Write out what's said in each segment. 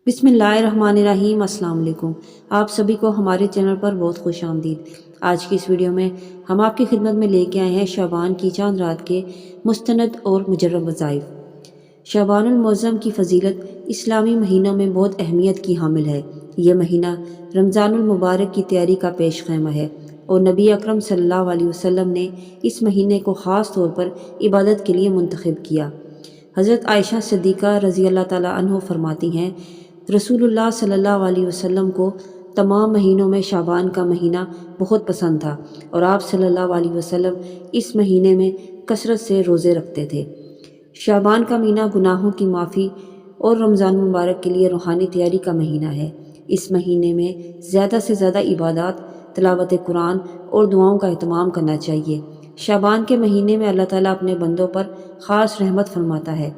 बिस्मिल्लाहिर्रहमानिर्रहीम। अस्सलाम वालेकुम। आप सभी को हमारे चैनल पर बहुत खुश आमदीद। आज की इस वीडियो में हम आपकी खिदमत में लेके आए हैं शाबान की चांद रात के मुस्तनद और मुजर्रब वज़ाइफ। शाबानुल मुअज़्ज़म की फ़जीलत इस्लामी महीनों में बहुत अहमियत की हामिल है। यह महीना रमज़ानुल मुबारक की तैयारी का पेश ख़ैमा है और नबी अकरम सल्लल्लाहु अलैहि वसल्लम ने इस महीने को ख़ास तौर पर इबादत के लिए मुंतखब किया। हज़रत आयशा सिद्दीक़ा रज़ी अल्लाह ताला अन्हा फरमाती हैं, रसूलुल्लाह सल्लल्लाहु अलैहि वसल्लम को तमाम महीनों में शाबान का महीना बहुत पसंद था और आप सल्लल्लाहु अलैहि वसल्लम इस महीने में कसरत से रोज़े रखते थे। शाबान का महीना गुनाहों की माफ़ी और रमज़ान मुबारक के लिए रूहानी तैयारी का महीना है। इस महीने में ज़्यादा से ज़्यादा इबादत, तिलावत कुरान और दुआओं का एहतमाम करना चाहिए। शाबान के महीने में अल्लाह ताला अपने बंदों पर ख़ास रहमत फरमाता है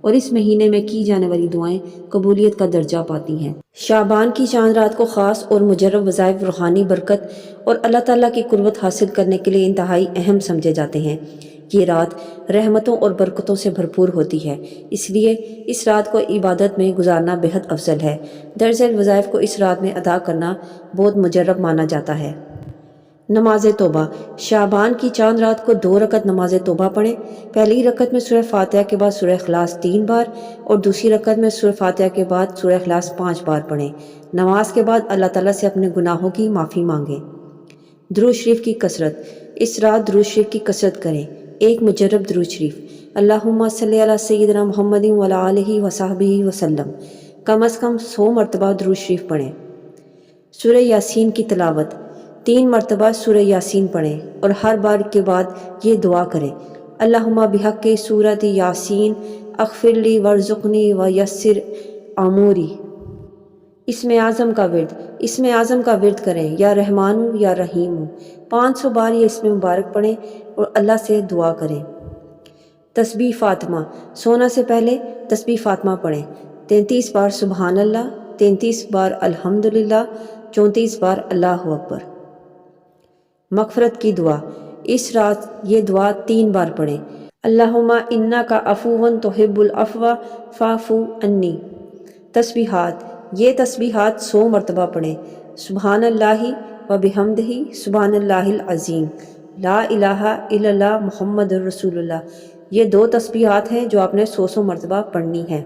और इस महीने में की जाने वाली दुआएं कबूलियत का दर्जा पाती हैं। शाबान की चांद रात को ख़ास और मुजर्रब वज़ाइफ, रूहानी बरकत और अल्लाह ताला की कुर्बत हासिल करने के लिए इंतहाई अहम समझे जाते हैं। ये रात रहमतों और बरकतों से भरपूर होती है, इसलिए इस रात को इबादत में गुजारना बेहद अफजल है। दरअसल वज़ाइफ को इस रात में अदा करना बहुत मुजर्रब माना जाता है। नमाज तौबा। शाबान की चांद रात को 2 रकत नमाज तौबा पढ़ें। पहली रकत में सूरह फातिहा के बाद सूरह इखलास 3 बार और दूसरी रकत में सूरह फातिहा के बाद सूरह इखलास 5 बार पढ़ें। नमाज के बाद अल्लाह ताला से अपने गुनाहों की माफ़ी मांगें। दुरूद शरीफ की कसरत। इस रात दुरूद शरीफ की कसरत करें। एक मुजर्रब दुरूद शरीफ, अल्लाहुम्मा सल्ली अला सय्यिदिना मुहम्मदिन व अला आलिहि व सहबिहि वसल्लम, कम अज़ कम 100 मरतबा दुरूद शरीफ पढ़ें। सूरह यासीन की तिलावत। 3 मरतबा सूरह यासीन पढ़ें और हर बार के बाद ये दुआ करें, अल्लाहुम्मा बिहक़्क़ि सूरत यासीन अग़फ़िरली वर्ज़ुक़नी व यस्सिर अमूरी। इसमें आज़म का विर्द करें, या रहमानु या रहीमु। 500 बार ये इसमें मुबारक पढ़ें और अल्लाह से दुआ करें। तस्बीह फ़ातिमा। सोना से पहले तस्बीह फ़ातिमा पढ़ें। 33 बार सुबहान अल्लाह, 33 बार अल्हम्दुलिल्लाह, 34 बार अल्लाहु अकबर। मग़फ़िरत की दुआ। इस रात ये दुआ 3 बार पढ़ें, अल्लाहुम्मा इन्नका अफ़ुव्वुन तुहिब्बुल अफ़्व फ़अफ़ु अन्नी। तस्बीहात। ये तस्बीहात 100 मरतबा पढ़ें, सुबहानल्लाहि व बिहम्दिही सुबहानल्लाहिल अज़ीम, ला इलाहा इल्लल्लाह मुहम्मदुर रसूलुल्लाह। ये 2 तस्बीहात हैं जो आपने 100 मरतबा पढ़नी है।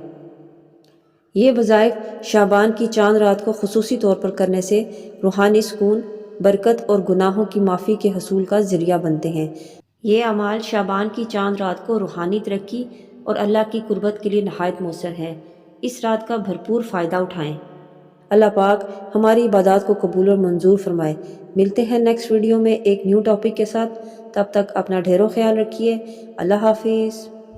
ये वज़ाइफ शाबान की चांद रात को ख़ुसूसी तौर पर करने से रूहानी सुकून, बरकत और गुनाहों की माफ़ी के हसूल का ज़रिया बनते हैं। ये अमाल शाबान की चांद रात को रूहानी तरक्की और अल्लाह की कुर्बत के लिए नहायत मौसर है। इस रात का भरपूर फ़ायदा उठाएं। अल्लाह पाक हमारी इबादत को कबूल और मंजूर फरमाए। मिलते हैं नेक्स्ट वीडियो में एक न्यू टॉपिक के साथ। तब तक अपना ढेरों ख्याल रखिए। अल्लाह हाफिज़।